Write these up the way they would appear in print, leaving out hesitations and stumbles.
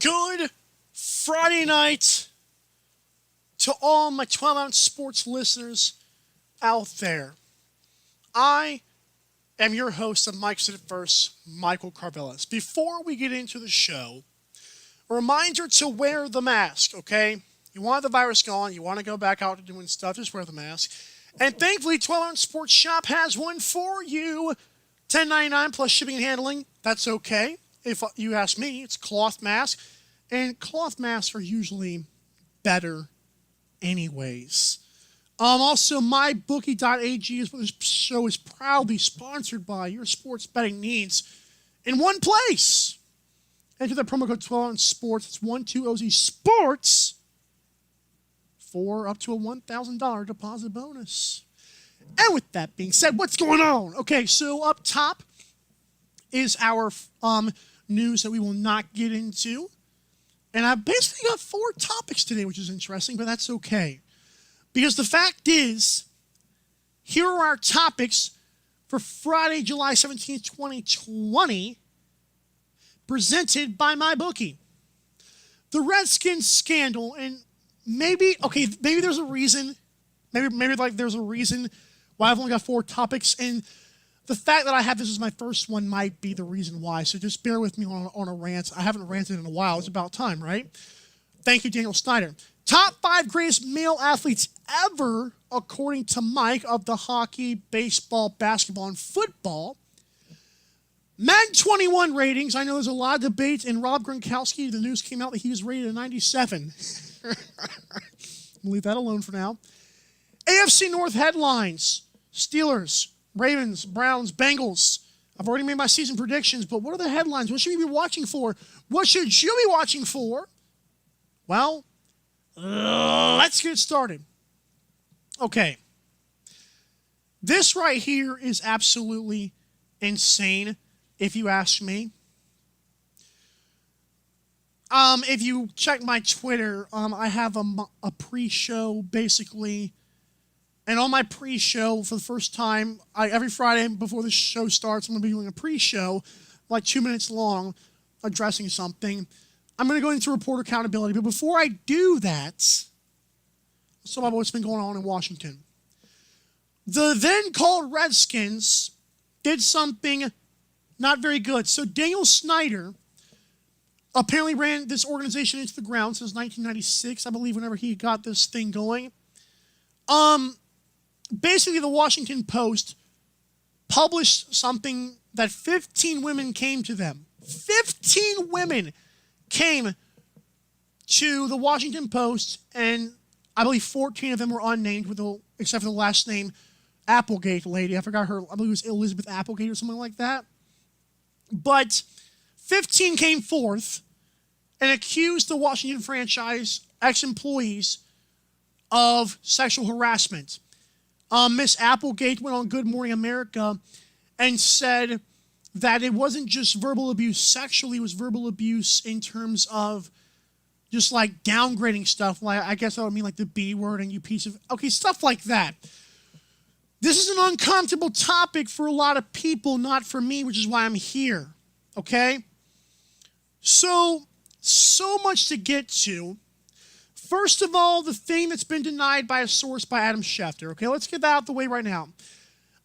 Good Friday night to all my 12-ounce sports listeners out there. I am your host of Mike Said It First, Michael Carvelis. Before we get into the show, a reminder to wear the mask, okay? You want the virus gone, you want to go back out to doing stuff, just wear the mask. And thankfully, 12-ounce Sports Shop has one for you. $10.99 plus shipping and handling. That's okay. If you ask me, it's cloth mask. And cloth masks are usually better anyways. Also, MyBookie.ag is what this show is proudly sponsored by. Your sports betting needs in one place. Enter the promo code 12-ounce sports. It's 12OZ Sports for up to a $1,000 deposit bonus. And with that being said, what's going on? Okay, so up top is our news that we will not get into. And I've basically got 4 topics today, which is interesting, but that's okay. Because the fact is, here are our topics for Friday, July 17th, 2020, presented by MyBookie. The Redskins scandal, and maybe there's a reason. Maybe there's a reason why I've only got 4 topics, and the fact that I have this as my first one might be the reason why, so just bear with me on a rant. I haven't ranted in a while. It's about time, right? Thank you, Daniel Snyder. Top 5 greatest male athletes ever, according to Mike, of the hockey, baseball, basketball, and football. Mag 21 ratings. I know there's a lot of debate, and Rob Gronkowski, the news came out that he was rated a 97. We'll leave that alone for now. AFC North headlines. Steelers, Ravens, Browns, Bengals. I've already made my season predictions, but what are the headlines? What should we be watching for? What should you be watching for? Well, let's get started. Okay. This right here is absolutely insane, if you ask me. If you check my Twitter, I have a pre-show, basically. And on my pre-show, for the first time, every Friday before the show starts, I'm going to be doing a pre-show, like 2 minutes long, addressing something. I'm going to go into report accountability. But before I do that, let's talk about what's been going on in Washington. The then-called Redskins did something not very good. So Daniel Snyder apparently ran this organization into the ground since 1996, I believe, whenever he got this thing going. Basically, the Washington Post published something that 15 women came to them. 15 women came to the Washington Post, and I believe 14 of them were unnamed, except for the last name Applegate lady. I forgot her. I believe it was Elizabeth Applegate or something like that. But 15 came forth and accused the Washington franchise ex-employees of sexual harassment. Miss Applegate went on Good Morning America and said that it wasn't just verbal abuse sexually, it was verbal abuse in terms of just like downgrading stuff. Like, I guess that would mean like the B word and you piece of, okay, stuff like that. This is an uncomfortable topic for a lot of people, not for me, which is why I'm here, okay? So much to get to. First of all, the thing that's been denied by a source by Adam Schefter. Okay, let's get that out the way right now.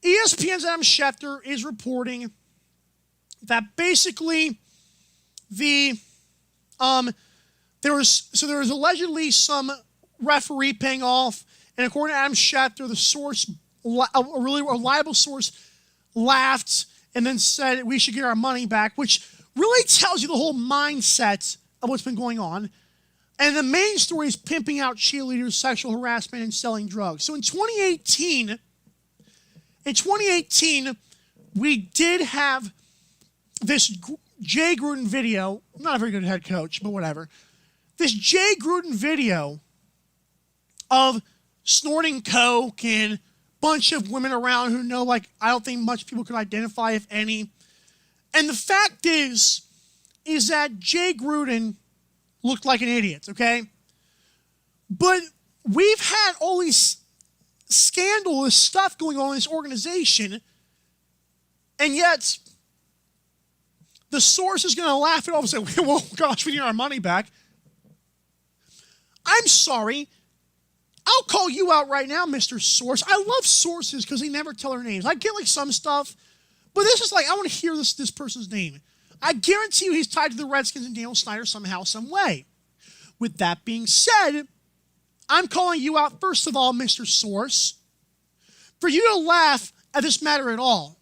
ESPN's Adam Schefter is reporting that basically there was allegedly some referee paying off, and according to Adam Schefter, the source, a really reliable source, laughed and then said we should get our money back, which really tells you the whole mindset of what's been going on. And the main story is pimping out cheerleaders, sexual harassment, and selling drugs. So in 2018, we did have this Jay Gruden video. Not a very good head coach, but whatever. This Jay Gruden video of snorting coke and a bunch of women around who know, like, I don't think much people could identify, if any. And the fact is that Jay Gruden looked like an idiot, okay? But we've had all these scandalous stuff going on in this organization, and yet The source is going to laugh it off and say, well, gosh, we need our money back. I'm sorry. I'll call you out right now, Mr. Source. I love sources because they never tell their names. I get like some stuff, but this is like, I want to hear this person's name. I guarantee you he's tied to the Redskins and Daniel Snyder somehow, some way. With that being said, I'm calling you out, first of all, Mr. Source, for you to laugh at this matter at all.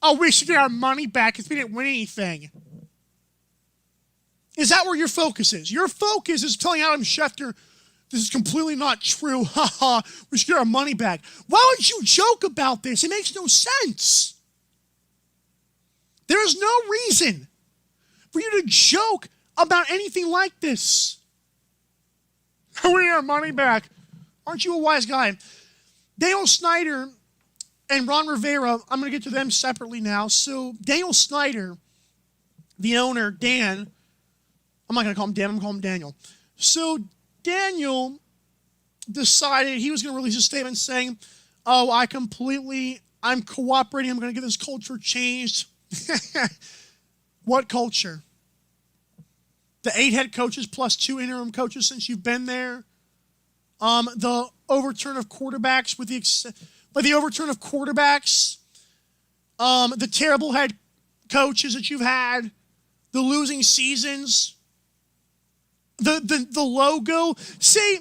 Oh, we should get our money back because we didn't win anything. Is that where your focus is? Your focus is telling Adam Schefter, this is completely not true. Ha ha, we should get our money back. Why would you joke about this? It makes no sense. There is no reason for you to joke about anything like this. We need our money back. Aren't you a wise guy? Daniel Snyder and Ron Rivera, I'm going to get to them separately now. So Daniel Snyder, the owner, Dan, I'm not going to call him Dan, I'm going to call him Daniel. So Daniel decided he was going to release a statement saying, oh, I'm cooperating, I'm going to get this culture changed. What culture? The 8 head coaches plus 2 interim coaches since you've been there. The overturn of quarterbacks the overturn of quarterbacks. The terrible head coaches that you've had. The losing seasons. The logo. See,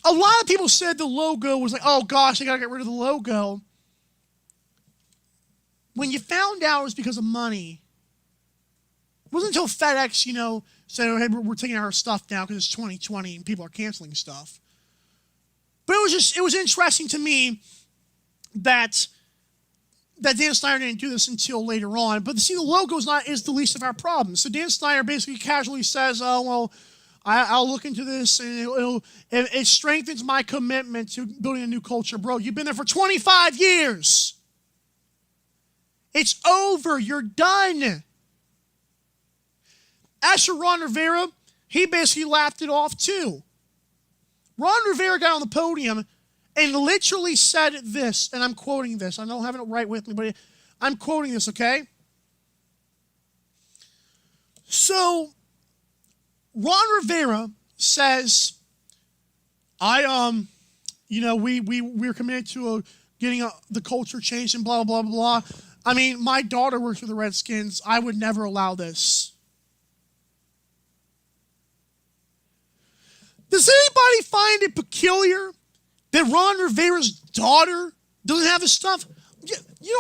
a lot of people said the logo was like, oh gosh, they got to get rid of the logo. When you found out it was because of money, it wasn't until FedEx, said, oh, hey, we're taking our stuff down because it's 2020 and people are canceling stuff. But it was interesting to me that Dan Snyder didn't do this until later on. But see, the logo is the least of our problems. So Dan Snyder basically casually says, oh, well, I'll look into this and it strengthens my commitment to building a new culture. Bro, you've been there for 25 years. It's over. You're done. As for Ron Rivera, he basically laughed it off too. Ron Rivera got on the podium and literally said this, and I'm quoting this. I don't have it right with me, but I'm quoting this, okay? So, Ron Rivera says, we're committed to getting the culture changed and blah, blah, blah, blah. I mean, my daughter works for the Redskins. I would never allow this. Does anybody find it peculiar that Ron Rivera's daughter doesn't have his stuff?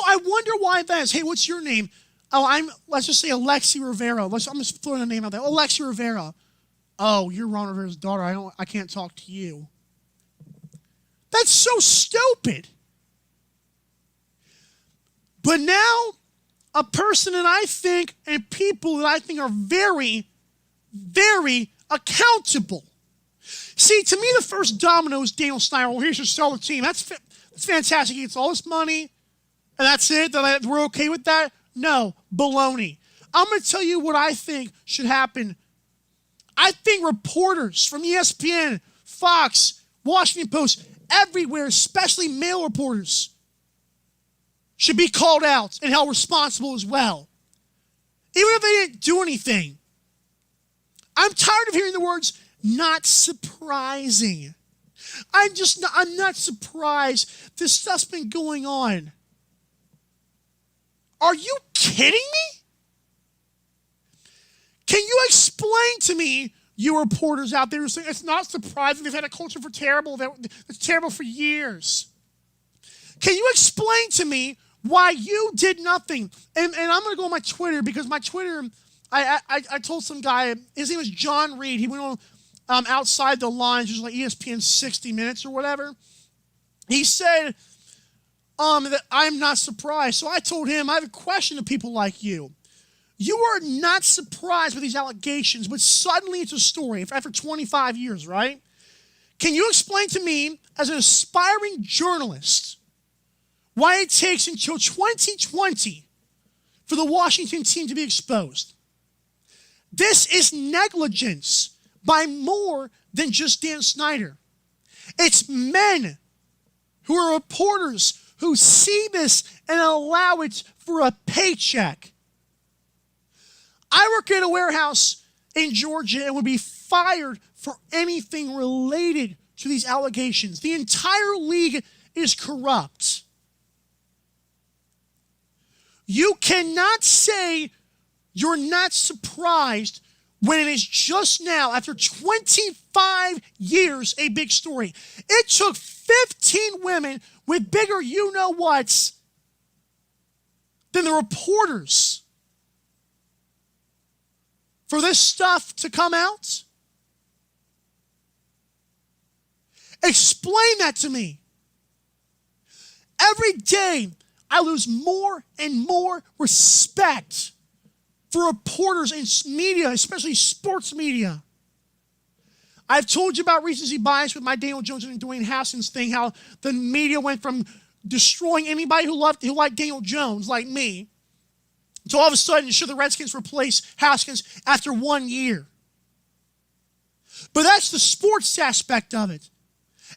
I wonder why that is. Hey, what's your name? Oh, let's just say Alexi Rivera. I'm just throwing a name out there. Alexi Rivera. Oh, you're Ron Rivera's daughter. I can't talk to you. That's so stupid. But now, a person that I think, and people that I think are very, very accountable. See, to me, the first domino is Daniel Snyder. Well, he should sell the team. That's fantastic. He gets all this money, and that's it? We're okay with that? No, baloney. I'm going to tell you what I think should happen. I think reporters from ESPN, Fox, Washington Post, everywhere, especially male reporters, should be called out and held responsible as well. Even if they didn't do anything. I'm tired of hearing the words, not surprising. I'm not surprised. This stuff's been going on. Are you kidding me? Can you explain to me, you reporters out there who say it's not surprising they've had a culture that's terrible for years? Can you explain to me why you did nothing? And I'm going to go on my Twitter because my Twitter, I told some guy, his name is John Reed. He went on Outside the Lines, which is like ESPN 60 Minutes or whatever. He said that I'm not surprised. So I told him, I have a question to people like you. You are not surprised with these allegations, but suddenly it's a story after 25 years, right? Can you explain to me, as an aspiring journalist, why it takes until 2020 for the Washington team to be exposed? This is negligence by more than just Dan Snyder. It's men who are reporters who see this and allow it for a paycheck. I work at a warehouse in Georgia and would be fired for anything related to these allegations. The entire league is corrupt. You cannot say you're not surprised when it is just now, after 25 years, a big story. It took 15 women with bigger you-know-whats than the reporters for this stuff to come out. Explain that to me. Every day, I lose more and more respect for reporters in media, especially sports media. I've told you about recency bias with my Daniel Jones and Dwayne Haskins thing, how the media went from destroying anybody who liked Daniel Jones, like me, to all of a sudden should the Redskins replace Haskins after 1 year. But that's the sports aspect of it.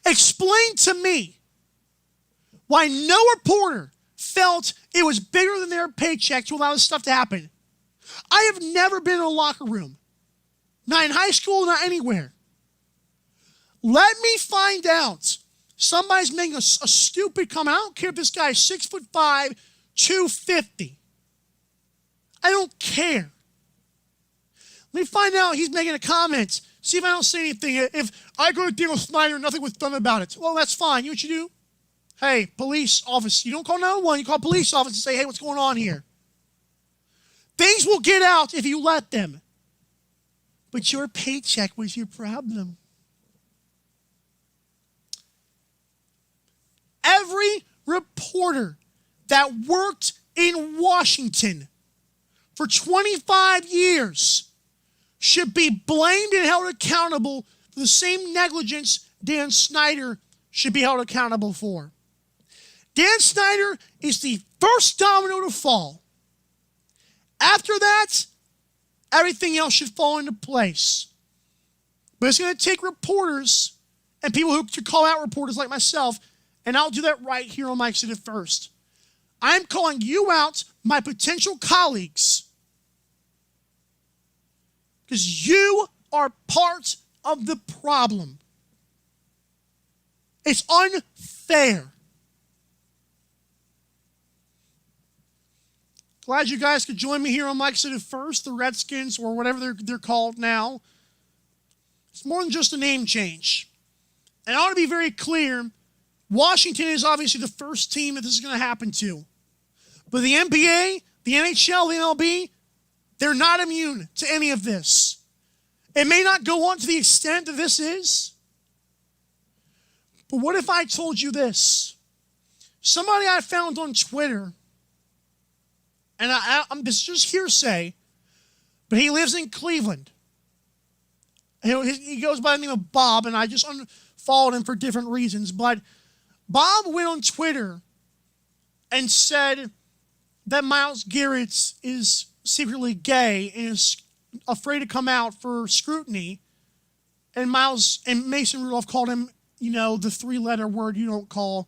Explain to me why no reporter felt it was bigger than their paycheck to allow this stuff to happen. I have never been in a locker room, not in high school, not anywhere. Let me find out somebody's making a stupid comment. I don't care if this guy is 6'5", 250. I don't care. Let me find out he's making a comment. See if I don't say anything. If I go to Daniel Snyder, nothing was done about it. Well, that's fine. You know what you do? Hey, police office. You don't call 911. You call police office and say, hey, what's going on here? Things will get out if you let them. But your paycheck was your problem. Every reporter that worked in Washington for 25 years should be blamed and held accountable for the same negligence Dan Snyder should be held accountable for. Dan Snyder is the first domino to fall. After that, everything else should fall into place. But it's going to take reporters and people who could call out reporters like myself, and I'll do that right here on Mike Said It First. I'm calling you out, my potential colleagues, because you are part of the problem. It's unfair. Glad you guys could join me here on Mike Said It First, the Redskins, or whatever they're called now. It's more than just a name change. And I want to be very clear, Washington is obviously the first team that this is going to happen to. But the NBA, the NHL, the MLB, they're not immune to any of this. It may not go on to the extent that this is. But what if I told you this? Somebody I found on Twitter, and this is just hearsay, but he lives in Cleveland. He goes by the name of Bob, and I just unfollowed him for different reasons. But Bob went on Twitter and said that Myles Garrett is secretly gay and is afraid to come out for scrutiny. And Mason Rudolph called him, the three-letter word you don't call,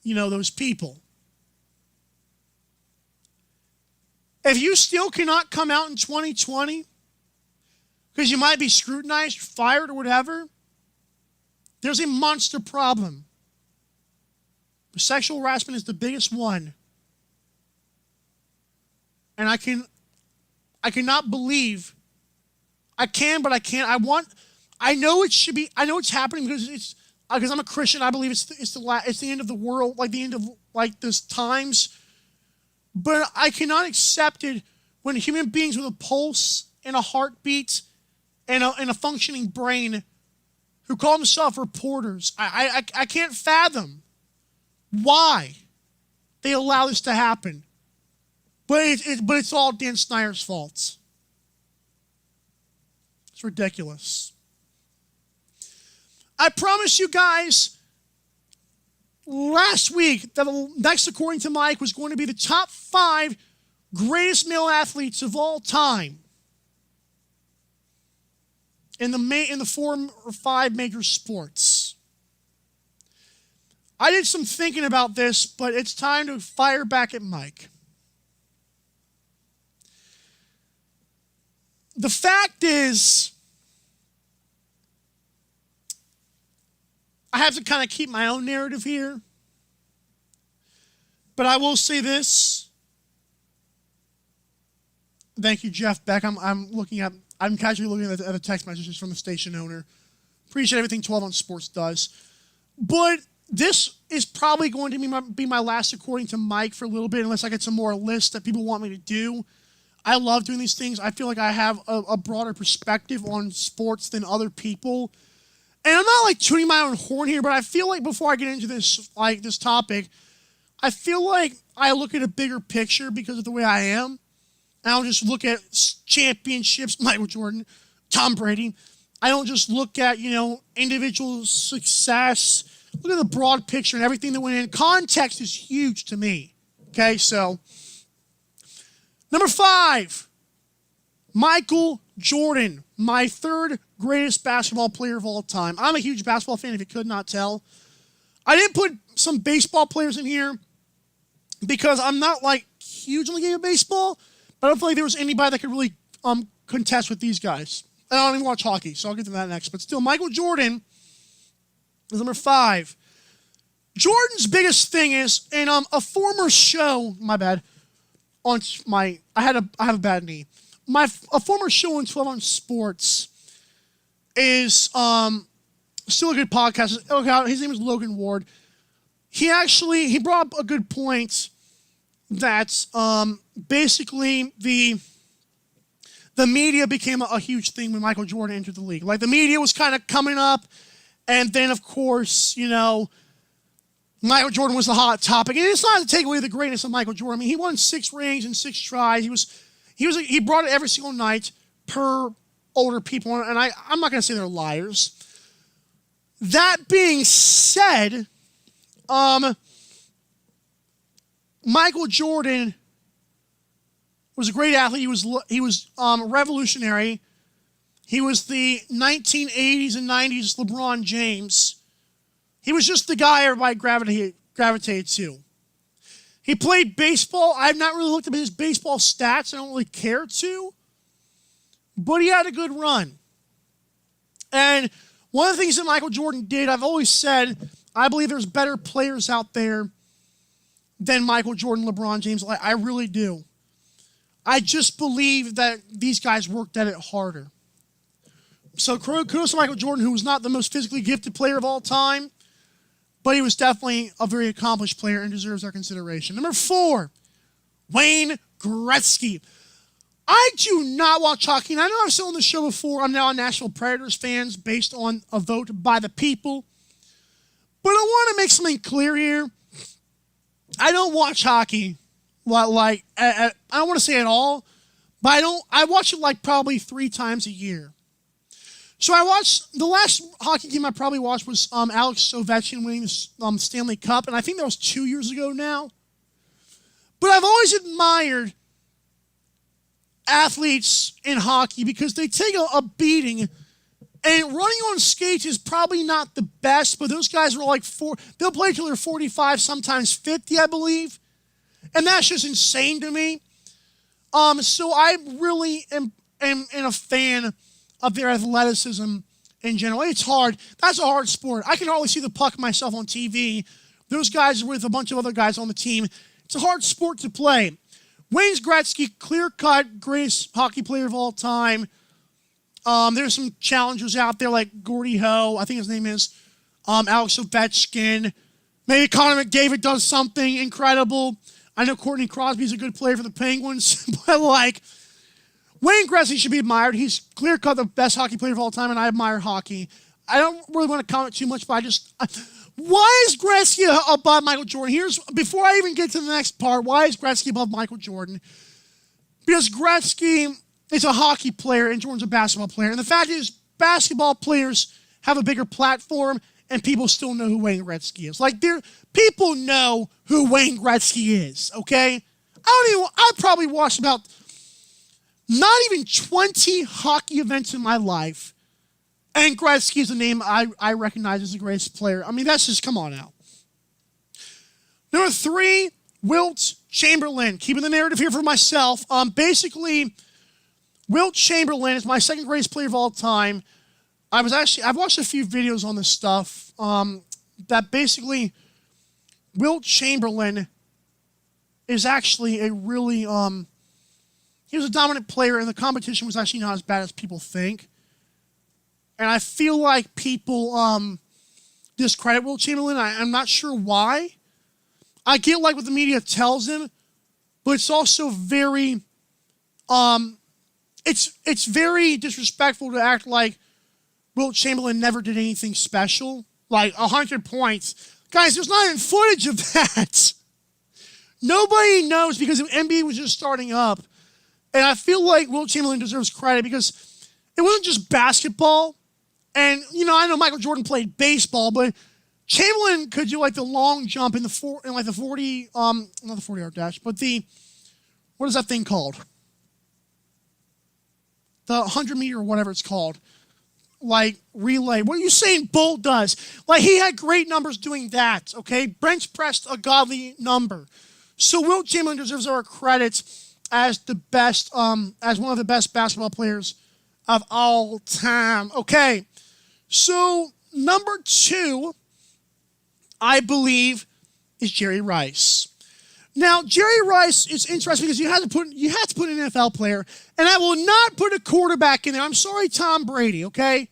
those people. If you still cannot come out in 2020 because you might be scrutinized, fired, or whatever, there's a monster problem. Sexual harassment is the biggest one. And I cannot believe, I can, but I can't. I know it should be, I know it's happening because I'm a Christian. I believe it's the end of the world, like the end of this times. But I cannot accept it when human beings with a pulse and a heartbeat and a functioning brain who call themselves reporters, I can't fathom why they allow this to happen. But it's all Dan Snyder's fault. It's ridiculous. I promise you guys, last week, that next, according to Mike, was going to be the top 5 greatest male athletes of all time in the 4 or 5 major sports. I did some thinking about this, but it's time to fire back at Mike. the fact is, I have to kind of keep my own narrative here. But I will say this. Thank you, Jeff Beck. I'm casually looking at the text messages from the station owner. Appreciate everything 12 on Sports does. But this is probably going to be my last, according to Mike, for a little bit, unless I get some more lists that people want me to do. I love doing these things. I feel like I have a broader perspective on sports than other people. And I'm not like tooting my own horn here, but I feel like before I get into this topic, I feel like I look at a bigger picture because of the way I am. I don't just look at championships, Michael Jordan, Tom Brady. I don't just look at, individual success. Look at the broad picture and everything that went in. Context is huge to me. Okay, so number 5, Michael Jordan, my third greatest basketball player of all time. I'm a huge basketball fan, if you could not tell. I didn't put some baseball players in here because I'm not like huge in the game of baseball, but I don't feel like there was anybody that could really contest with these guys. I don't even watch hockey, so I'll get to that next. But still, Michael Jordan is number 5. Jordan's biggest thing is, in a former show, my bad, I have a bad knee. A former show on 12 on Sports is still a good podcast. Okay, his name is Logan Ward. He brought up a good point that basically the media became a huge thing when Michael Jordan entered the league. Like, the media was kind of coming up, and then, of course, Michael Jordan was the hot topic. And it's not to take away the greatness of Michael Jordan. I mean, he won 6 rings in 6 tries. He brought it every single night per older people, and I'm not going to say they're liars. That being said, Michael Jordan was a great athlete. He was revolutionary. He was the 1980s and 90s LeBron James. He was just the guy everybody gravitated to. He played baseball. I've not really looked at his baseball stats. I don't really care to. But he had a good run. And one of the things that Michael Jordan did, I've always said, I believe there's better players out there than Michael Jordan, LeBron James. I really do. I just believe that these guys worked at it harder. So kudos to Michael Jordan, who was not the most physically gifted player of all time, but he was definitely a very accomplished player and deserves our consideration. Number 4, Wayne Gretzky. I do not watch hockey, and I know I've said on the show before, I'm now a Nashville Predators fan based on a vote by the people. But I want to make something clear here. I don't watch hockey, I don't want to say at all, but I watch it like probably 3 times a year. So the last hockey game I probably watched was Alex Ovechkin winning the Stanley Cup, and I think that was 2 years ago now. But I've always admired athletes in hockey because they take a beating, and running on skates is probably not the best, but those guys are like they'll play till they're 45, sometimes 50, I believe. And that's just insane to me. So I really am a fan of their athleticism in general. It's hard. That's a hard sport. I can hardly see the puck myself on TV. Those guys are with a bunch of other guys on the team. It's a hard sport to play. Wayne Gretzky, clear-cut, greatest hockey player of all time. There's some challengers out there like Gordie Howe, I think his name is, Alex Ovechkin. Maybe Connor McDavid does something incredible. I know Courtney Crosby's a good player for the Penguins, but Wayne Gretzky should be admired. He's clear-cut the best hockey player of all time, and I admire hockey. I don't really want to comment too much, but why is Gretzky above Michael Jordan? Before I even get to the next part, why is Gretzky above Michael Jordan? Because Gretzky is a hockey player and Jordan's a basketball player. And the fact is, basketball players have a bigger platform, and people still know who Wayne Gretzky is. People know who Wayne Gretzky is, okay? I probably watched about not even 20 hockey events in my life, and Gretzky is a name I recognize as the greatest player. I mean, that's just, come on now. Number 3, Wilt Chamberlain. Keeping the narrative here for myself. Basically, Wilt Chamberlain is my second greatest player of all time. I've watched a few videos on this stuff. That basically, Wilt Chamberlain is actually a really he was a dominant player, and the competition was actually not as bad as people think. And I feel like people discredit Wilt Chamberlain. I'm not sure why. I get like what the media tells him, but it's also very it's very disrespectful to act like Wilt Chamberlain never did anything special. Like 100 points. Guys, there's not even footage of that. Nobody knows because the NBA was just starting up. And I feel like Wilt Chamberlain deserves credit because it wasn't just basketball. And, I know Michael Jordan played baseball, but Chamberlain could do like the long jump in the 40, not the 40-yard dash, but what is that thing called? The 100-meter or whatever it's called. Like relay. What Usain Bolt does. Like he had great numbers doing that, okay? Bench pressed a godly number. So Wilt Chamberlain deserves our credit as the best, as one of the best basketball players of all time. Okay, so number 2, I believe, is Jerry Rice. Now, Jerry Rice is interesting because you had to put an NFL player, and I will not put a quarterback in there. I'm sorry, Tom Brady, okay?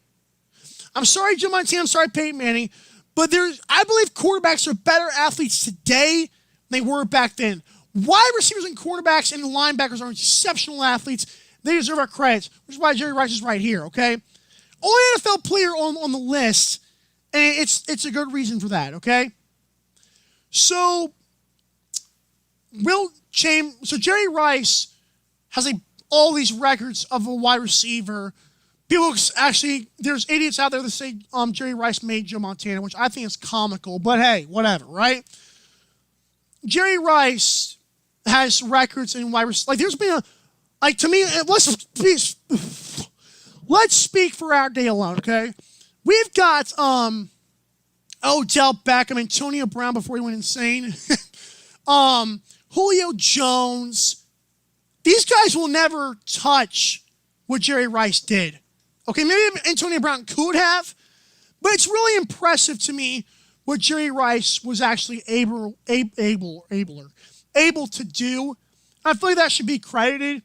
I'm sorry, Joe Montana. I'm sorry, Peyton Manning. But I believe quarterbacks are better athletes today than they were back then. Wide receivers and quarterbacks and linebackers are exceptional athletes. They deserve our credit, which is why Jerry Rice is right here, okay? Only NFL player on the list, and it's a good reason for that, okay? So Jerry Rice has all these records of a wide receiver. People actually, there's idiots out there that say Jerry Rice made Joe Montana, which I think is comical, but hey, whatever, right? Jerry Rice has records in wide receiver. Like there's been to me, let's speak for our day alone, okay? We've got Odell Beckham, Antonio Brown before he went insane, Julio Jones. These guys will never touch what Jerry Rice did. Okay, maybe Antonio Brown could have, but it's really impressive to me what Jerry Rice was actually able to do. I feel like that should be credited.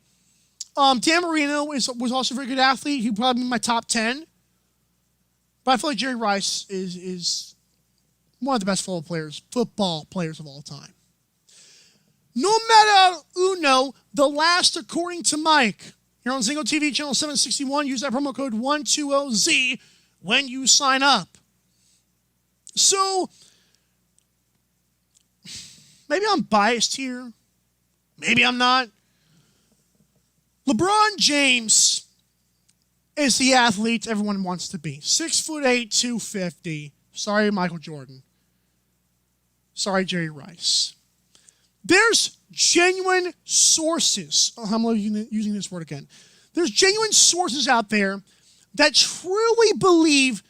Dan Marino was also a very good athlete. He'd probably be in my top 10. But I feel like Jerry Rice is one of the best football players of all time. Numero uno, the last according to Mike. Here on Zingo TV, channel 761, use that promo code 120Z when you sign up. So, maybe I'm biased here. Maybe I'm not. LeBron James is the athlete everyone wants to be. 6'8", 250. Sorry, Michael Jordan. Sorry, Jerry Rice. There's genuine sources. I'm using this word again. There's genuine sources out there that truly believe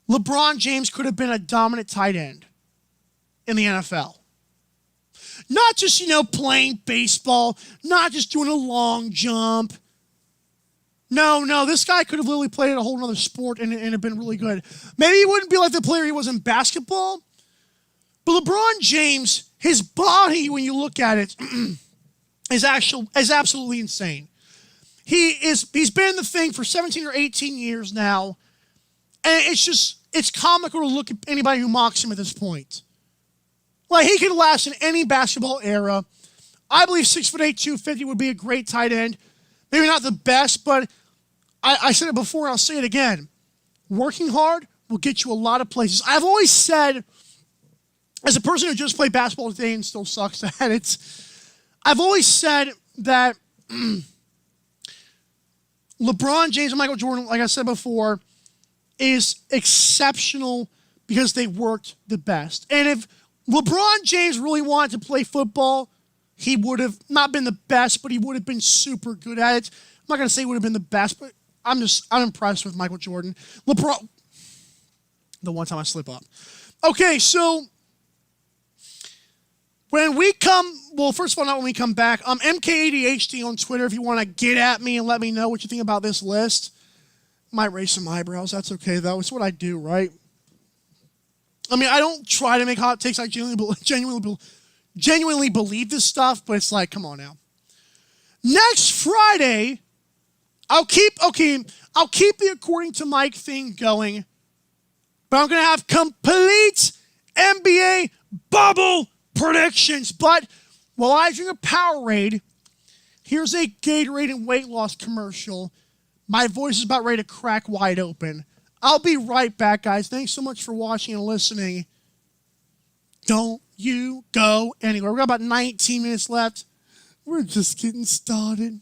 LeBron James could have been a dominant tight end in the NFL. Not just, playing baseball, not just doing a long jump. No, this guy could have literally played a whole other sport and have been really good. Maybe he wouldn't be like the player he was in basketball, but LeBron James, his body, when you look at it, is absolutely insane. He's been in the thing for 17 or 18 years now, and it's comical to look at anybody who mocks him at this point. Like, he could last in any basketball era. I believe 6'8", 250 would be a great tight end. Maybe not the best, but I said it before and I'll say it again. Working hard will get you a lot of places. I've always said, as a person who just played basketball today and still sucks at it, I've always said that LeBron James and Michael Jordan, like I said before, is exceptional because they worked the best. And if LeBron James really wanted to play football, he would have not been the best, but he would have been super good at it. I'm not going to say he would have been the best, but I'm impressed with Michael Jordan. LeBron, the one time I slip up. Okay, so When we come, well, first of all, not when we come back, MKADHD on Twitter if you want to get at me and let me know what you think about this list. Might raise some eyebrows. That's okay, though. It's what I do, right? I mean, I don't try to make hot takes. I genuinely believe this stuff, but it's like, come on now. Next Friday, I'll keep the according to Mike thing going, but I'm going to have complete NBA bubble predictions. But while I drink a Powerade, here's a Gatorade and weight loss commercial. My voice is about ready to crack wide open. I'll be right back, guys. Thanks so much for watching and listening. Don't you go anywhere. We've got about 19 minutes left. We're just getting started.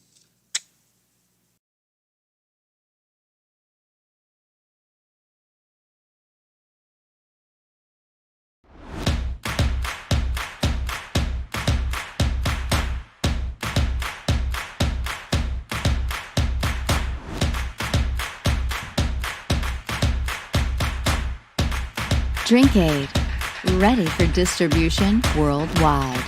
Drinkade, ready for distribution worldwide.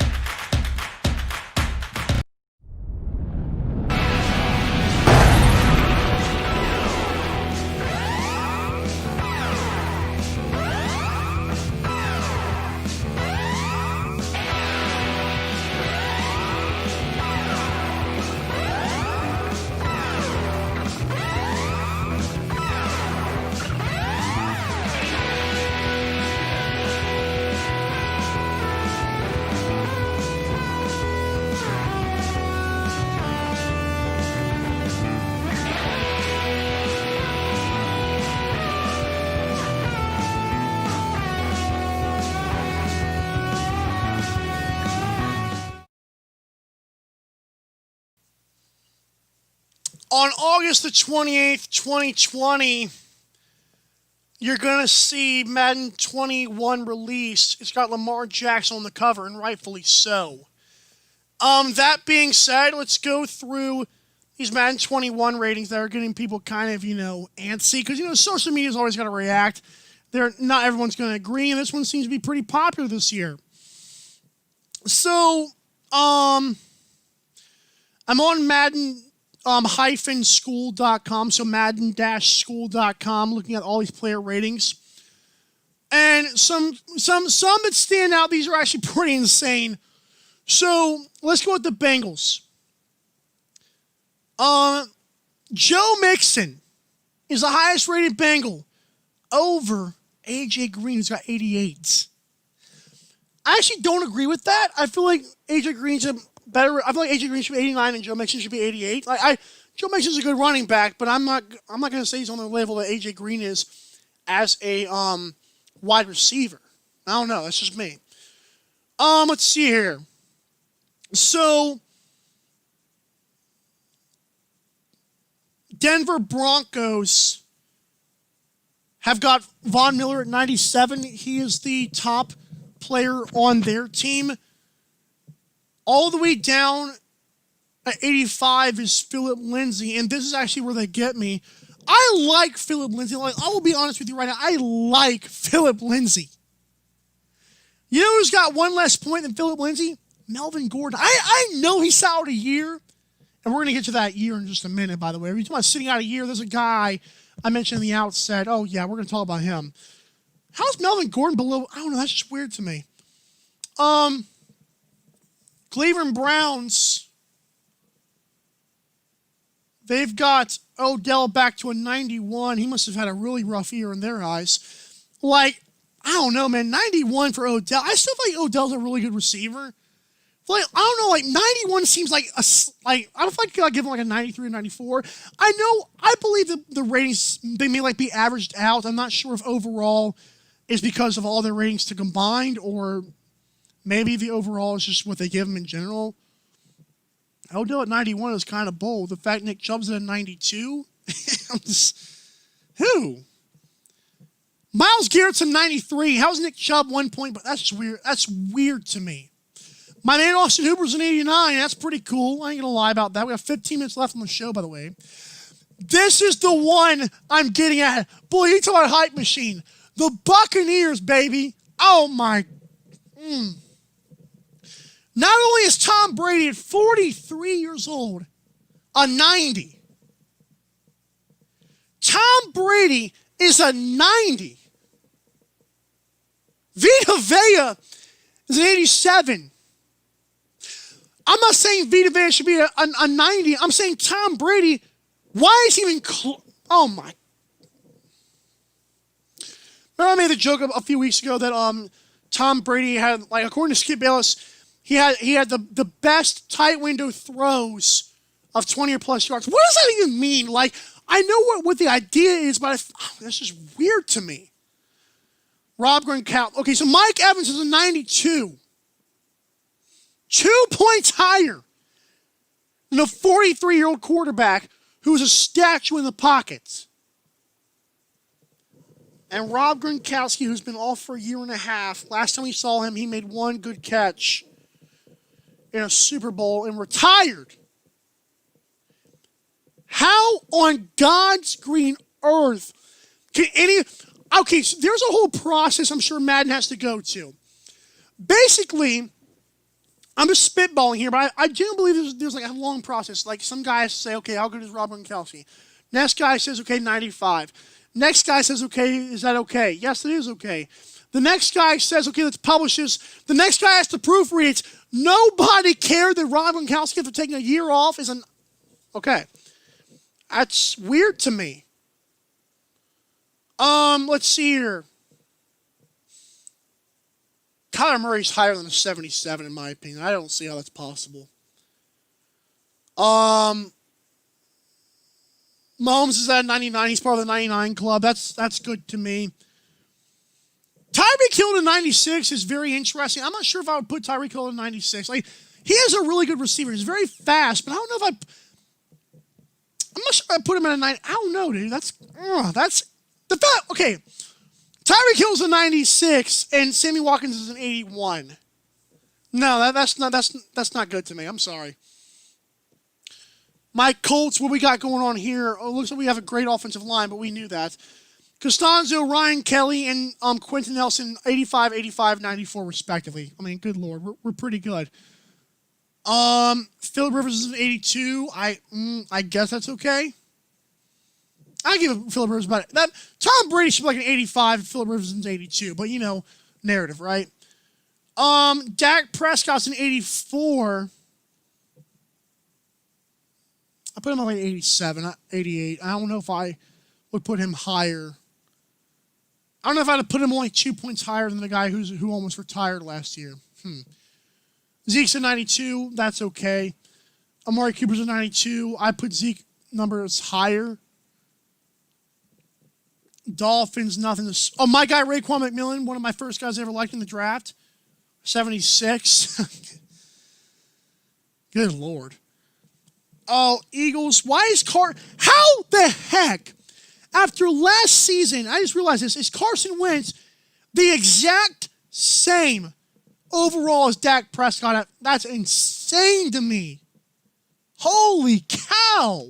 On August the 28th, 2020, you're going to see Madden 21 released. It's got Lamar Jackson on the cover, and rightfully so. That being said, let's go through these Madden 21 ratings that are getting people kind of, antsy. Because, social media's always got to react. Not everyone's going to agree, and this one seems to be pretty popular this year. So, I'm on Madden -school.com, so Madden-school.com, looking at all these player ratings. And some that stand out, these are actually pretty insane. So let's go with the Bengals. Joe Mixon is the highest rated Bengal over AJ Green, who's got 88. I actually don't agree with that. I feel like AJ Green's better. I feel like AJ Green should be 89 and Joe Mixon should be 88. Joe Mixon's a good running back, but I'm not going to say he's on the level that AJ Green is as a wide receiver. I don't know. That's just me. Let's see here. So Denver Broncos have got Von Miller at 97. He is the top player on their team. All the way down at 85 is Philip Lindsay, and this is actually where they get me. I like Philip Lindsay. I will be honest with you right now. I like Philip Lindsay. You know who's got one less point than Philip Lindsay? Melvin Gordon. I know he's out a year, and we're going to get to that year in just a minute, by the way. If you're talking about sitting out a year, there's a guy I mentioned in the outset. Oh, yeah, we're going to talk about him. How's Melvin Gordon below? I don't know. That's just weird to me. Cleveland Browns, they've got Odell back to a 91. He must have had a really rough year in their eyes. I don't know, man. 91 for Odell. I still think Odell's a really good receiver. I don't know, 91 seems like I don't think I'd give him a 93 or 94. I believe that the ratings, they may be averaged out. I'm not sure if overall is because of all their ratings to combined, or maybe the overall is just what they give him in general. Odell at 91 is kind of bold. The fact Nick Chubb's at a 92, who? Myles Garrett's a 93. How's Nick Chubb 1 point? But that's just weird. That's weird to me. My man Austin Hooper's an 89. That's pretty cool. I ain't gonna lie about that. We have 15 minutes left on the show, by the way. This is the one I'm getting at. Boy, you talk about hype machine. The Buccaneers, baby. Oh my. Not only is Tom Brady at 43 years old, a 90. Tom Brady is a 90. Vita Vea is an 87. I'm not saying Vita Vea should be a 90. I'm saying Tom Brady, why is he even oh my. Remember I made the joke a few weeks ago that Tom Brady had, like, according to Skip Bayless, he had the best tight window throws of 20 or plus yards. What does that even mean? Like, I know what the idea is, but that's just weird to me. Rob Gronkowski. Okay, so Mike Evans is a 92. 2 points higher than a 43-year-old quarterback who's a statue in the pocket. And Rob Gronkowski, who's been off for a year and a half, last time we saw him, he made one good catch in a Super Bowl and retired. How on God's green earth can any... Okay, so there's a whole process I'm sure Madden has to go to. Basically, I'm just spitballing here, but I do believe there's like a long process. Like, some guys say, okay, how good is Rob Gronkowski? Next guy says, okay, 95. Next guy says, okay, is that okay? Yes, it is okay. The next guy says, okay, let's publish this. The next guy has to proofread it. Nobody cared that Rob Gronkowski, after taking a year off, is an... Okay. That's weird to me. Let's see here. Kyler Murray's higher than a 77, in my opinion. I don't see how that's possible. Mahomes is at 99. He's part of the 99 club. That's good to me. Tyreek Hill to 96 is very interesting. I'm not sure if I would put Tyreek Hill to 96. Like, he is a really good receiver. He's very fast, but I don't know if I'm not sure if I put him at a 9. I don't know, dude. That's the fact. Okay, Tyreek Hill's a 96, and Sammy Watkins is an 81. No, that's not good to me. I'm sorry. My Colts, what we got going on here? Oh, looks like we have a great offensive line, but we knew that. Costanzo, Ryan Kelly, and Quentin Nelson, 85, 85, 94, respectively. I mean, good Lord, we're pretty good. Phillip Rivers is an 82. I guess that's okay. I give Phillip Rivers about that. Tom Brady should be like an 85. Phillip Rivers is an 82. But, you know, narrative, right? Dak Prescott's an 84. I put him on like 87, 88. I don't know if I would put him higher. I don't know if I'd have put him only 2 points higher than the guy who almost retired last year. Zeke's a 92. That's okay. Amari Cooper's a 92. I put Zeke numbers higher. Dolphins, nothing to... Oh, my guy Raekwon McMillan, one of my first guys I ever liked in the draft. 76. Good Lord. Oh, Eagles. Why is how the heck, after last season, I just realized this, is Carson Wentz the exact same overall as Dak Prescott? That's insane to me. Holy cow.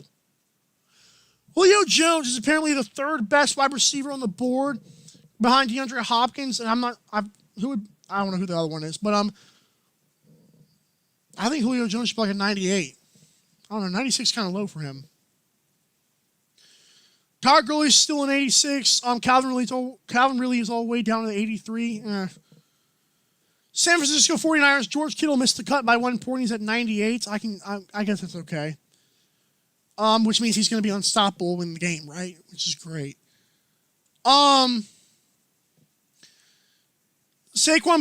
Julio Jones is apparently the third best wide receiver on the board behind DeAndre Hopkins, and I don't know who the other one is, but I think Julio Jones should be like a 98. I don't know, 96 is kind of low for him. Todd Gurley's still an 86. Calvin Ridley is all the way down to the 83. San Francisco 49ers, George Kittle missed the cut by 1 point. He's at 98. I guess that's okay. Which means he's going to be unstoppable in the game, right? Which is great. Saquon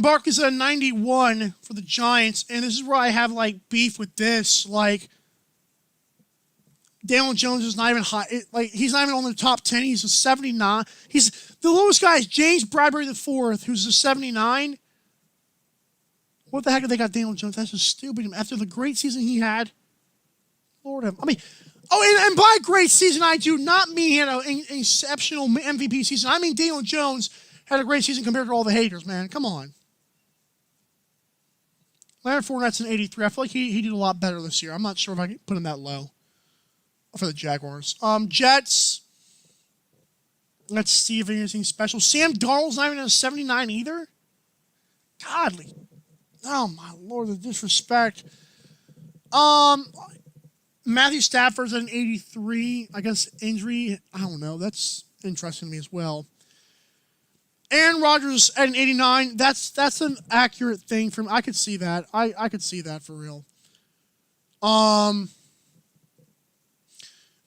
Barkley's at a 91 for the Giants, and this is where I have like beef with this. Like, Daniel Jones is not even high. He's not even on the top 10. He's a 79. He's the lowest guy is James Bradbury IV, who's a 79. What the heck have they got Daniel Jones? That's just stupid. After the great season he had, Lord have. I mean, and by great season I do not mean he had an exceptional MVP season. I mean Daniel Jones had a great season compared to all the haters, man. Come on. Leonard Fournette's an 83. I feel like he did a lot better this year. I'm not sure if I can put him that low for the Jaguars. Jets. Let's see if anything special. Sam Darnold's not even a 79 either. Godly. Oh my lord, the disrespect. Matthew Stafford's at an 83. I guess injury. I don't know. That's interesting to me as well. Aaron Rodgers at an 89. That's an accurate thing from. I could see that. I could see that for real.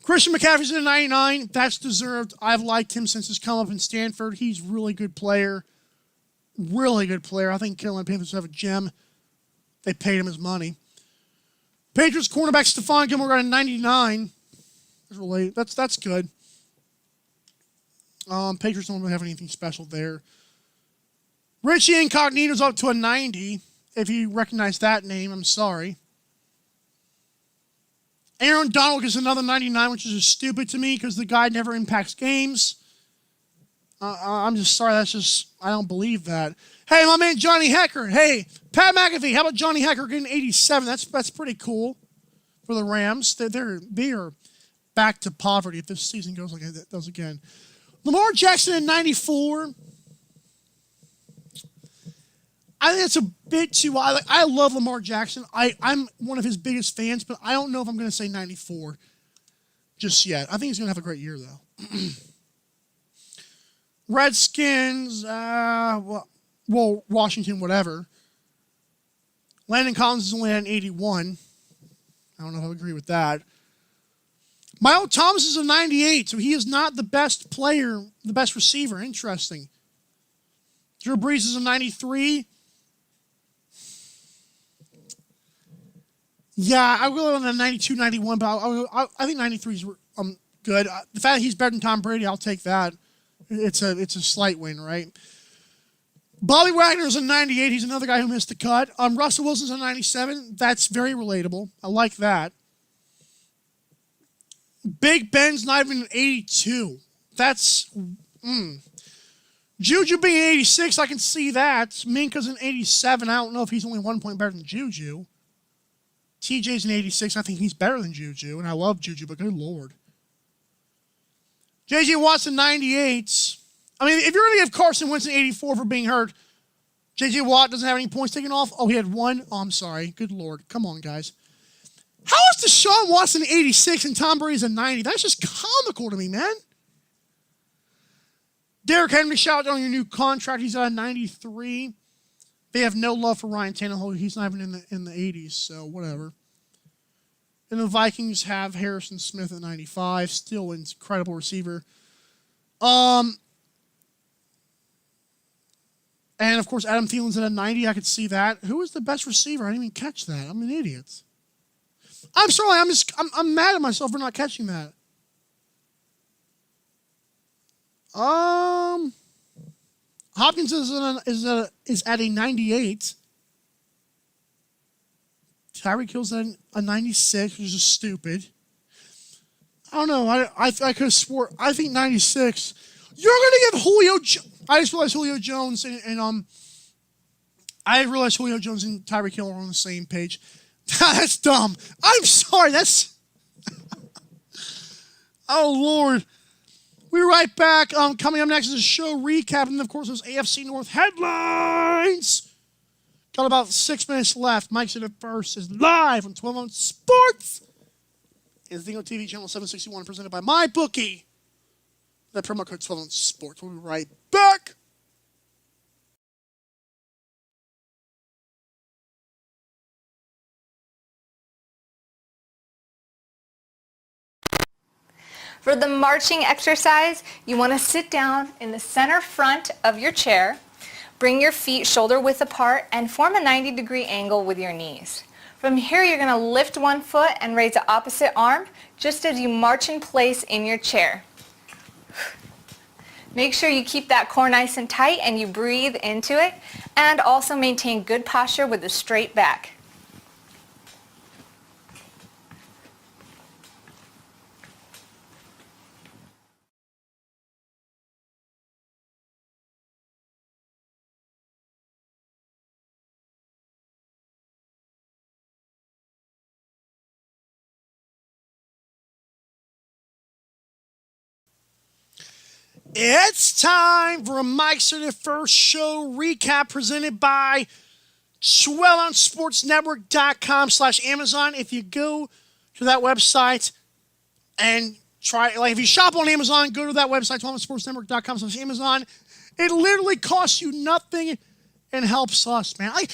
Christian McCaffrey's at a 99. That's deserved. I've liked him since his come up in Stanford. He's a really good player. Really good player. I think Carolina Panthers have a gem. They paid him his money. Patriots cornerback Stephon Gilmore got a 99. That's good. Patriots don't really have anything special there. Richie Incognito's up to a 90. If you recognize that name, I'm sorry. Aaron Donald gets another 99, which is just stupid to me because the guy never impacts games. I'm just sorry. I don't believe that. Hey, my man Johnny Hecker. Hey, Pat McAfee. How about Johnny Hecker getting 87? That's pretty cool for the Rams. They are back to poverty if this season goes like it does again. Lamar Jackson at 94. I think that's a bit too high. I love Lamar Jackson. I'm one of his biggest fans, but I don't know if I'm going to say 94 just yet. I think he's going to have a great year, though. Redskins, Washington, whatever. Landon Collins is only at an 81. I don't know if I agree with that. Miles Thomas is a 98, so he is not the best player, the best receiver. Interesting. Drew Brees is a 93. Yeah, I will on a 92, 91, but I think 93 is good. The fact that he's better than Tom Brady, I'll take that. It's a slight win, right? Bobby Wagner's a 98. He's another guy who missed the cut. Russell Wilson's a 97. That's very relatable. I like that. Big Ben's not even an 82. That's Juju being an 86, I can see that. Minka's an 87. I don't know if he's only 1 point better than Juju. TJ's an 86. I think he's better than Juju, and I love Juju, but good Lord. J.J. Watt's a 98. I mean, if you're going to give Carson Wentz an 84 for being hurt, J.J. Watt doesn't have any points taken off? Oh, he had one? Oh, I'm sorry. Good Lord. Come on, guys. How is Deshaun Watson 86 and Tom Brady's a 90? That's just comical to me, man. Derrick Henry, shout out on your new contract. He's at a 93. They have no love for Ryan Tannehill. He's not even in the 80s, so whatever. And the Vikings have Harrison Smith at 95. Still an incredible receiver. And, of course, Adam Thielen's at a 90. I could see that. Who is the best receiver? I didn't even catch that. I'm an idiot. I'm sorry. I'm mad at myself for not catching that. Hopkins is at a 98. Tyreek Hill's at a 96, which is stupid. I don't know. I could have swore. I think 96. You're going to give Julio. I just realized Julio Jones and I realized Julio Jones and Tyreek Hill are on the same page. That's dumb. I'm sorry. That's. Oh Lord. We're right back. Coming up next is a show recap, and of course those AFC North headlines. Got about 6 minutes left. Mike Said It First is live on 12 on Sports. It's Dingo TV channel 761, presented by MyBookie. That promo code 12 on Sports. We'll be right back. For the marching exercise, you want to sit down in the center front of your chair, bring your feet shoulder width apart, and form a 90-degree angle with your knees. From here, you're going to lift one foot and raise the opposite arm, just as you march in place in your chair. Make sure you keep that core nice and tight and you breathe into it, and also maintain good posture with a straight back. It's time for a Mike Said It First show recap presented by 12ouncesportsnetwork.com/Amazon. If you go to that website and try, like if you shop on Amazon, go to that website, 12ouncesportsnetwork.com/Amazon. It literally costs you nothing and helps us, man. Like,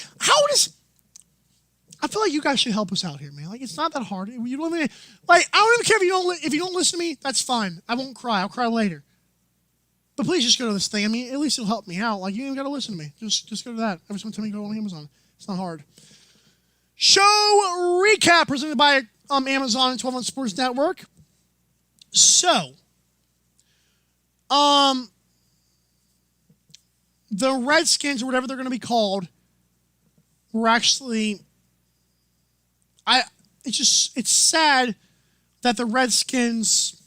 I feel like you guys should help us out here, man. Like, it's not that hard. You don't even, like, I don't even care if you don't listen to me. That's fine. I won't cry. I'll cry later. But please just go to this thing. I mean, at least it'll help me out. Like, you ain't got to listen to me. Just go to that every single time you go on Amazon. It's not hard. Show recap presented by Amazon and 12 on Sports Network. So, the Redskins, or whatever they're going to be called, were actually, it's sad that the Redskins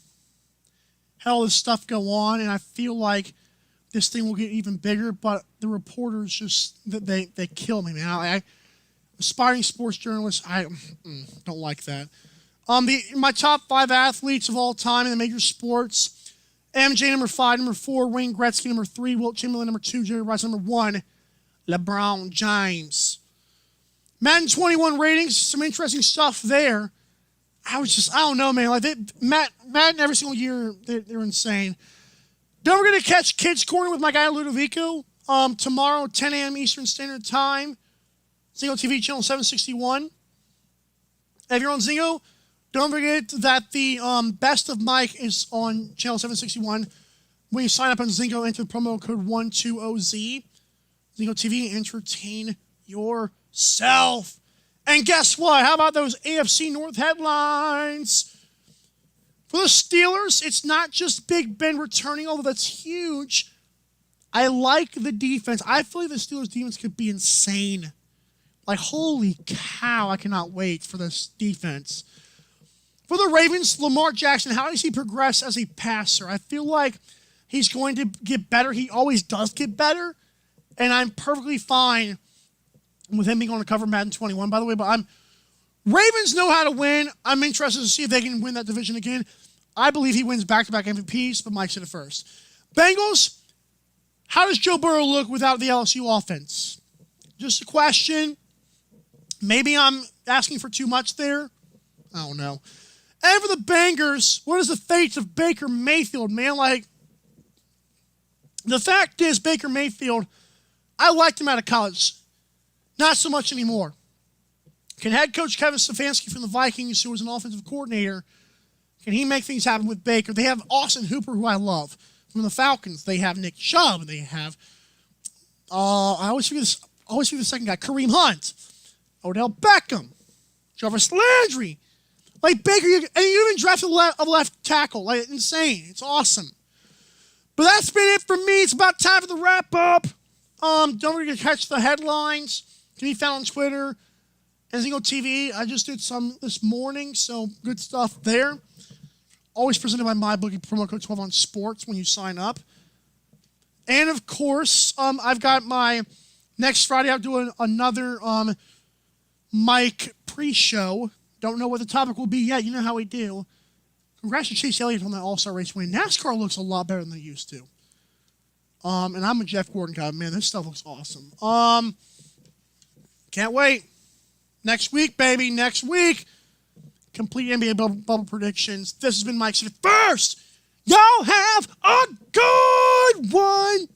had all this stuff go on, and I feel like this thing will get even bigger, but the reporters just, they kill me, man. I aspiring sports journalist, I don't like that. My top 5 athletes of all time in the major sports: MJ number 5, number 4, Wayne Gretzky number 3, Wilt Chamberlain number 2, Jerry Rice number 1, LeBron James. Madden 21 ratings, some interesting stuff there. I don't know, man. Like Madden every single year, they're insane. Don't forget to catch Kids Corner with my guy Ludovico tomorrow, 10 a.m. Eastern Standard Time. Zingo TV channel 761. If you're on Zingo, don't forget that the Best of Mike is on channel 761. When you sign up on Zingo, enter promo code 120Z. Zingo TV, entertain yourself. And guess what? How about those AFC North headlines? For the Steelers, it's not just Big Ben returning, although that's huge. I like the defense. I feel like the Steelers' defense could be insane. Like, holy cow, I cannot wait for this defense. For the Ravens, Lamar Jackson, how does he progress as a passer? I feel like he's going to get better. He always does get better. And I'm perfectly fine with him being on the cover of Madden 21, by the way. But Ravens know how to win. I'm interested to see if they can win that division again. I believe he wins back-to-back MVPs, but Mike said it first. Bengals, how does Joe Burrow look without the LSU offense? Just a question. Maybe I'm asking for too much there. I don't know. And for the Bengals, what is the fate of Baker Mayfield, man? Like, the fact is, Baker Mayfield, I liked him out of college. Not so much anymore. Can head coach Kevin Stefanski from the Vikings, who was an offensive coordinator, can he make things happen with Baker? They have Austin Hooper, who I love. From the Falcons, they have Nick Chubb. They have, I always forget the second guy, Kareem Hunt, Odell Beckham, Jarvis Landry. Like, Baker, and you even drafted a left tackle. Like, insane. It's awesome. But that's been it for me. It's about time for the wrap-up. Don't forget to catch the headlines. Can be found on Twitter and Zingo TV. I just did some this morning, so good stuff there. Always presented by MyBookie, promo code 12 on sports when you sign up. And, of course, I've got my next Friday, I'm doing another Mike pre-show. Don't know what the topic will be yet. You know how we do. Congrats to Chase Elliott on that All-Star race win. NASCAR looks a lot better than they used to. And I'm a Jeff Gordon guy. Man, this stuff looks awesome. Can't wait. Next week, baby. Next week. Complete NBA bubble predictions. This has been Mike City First. Y'all have a good one.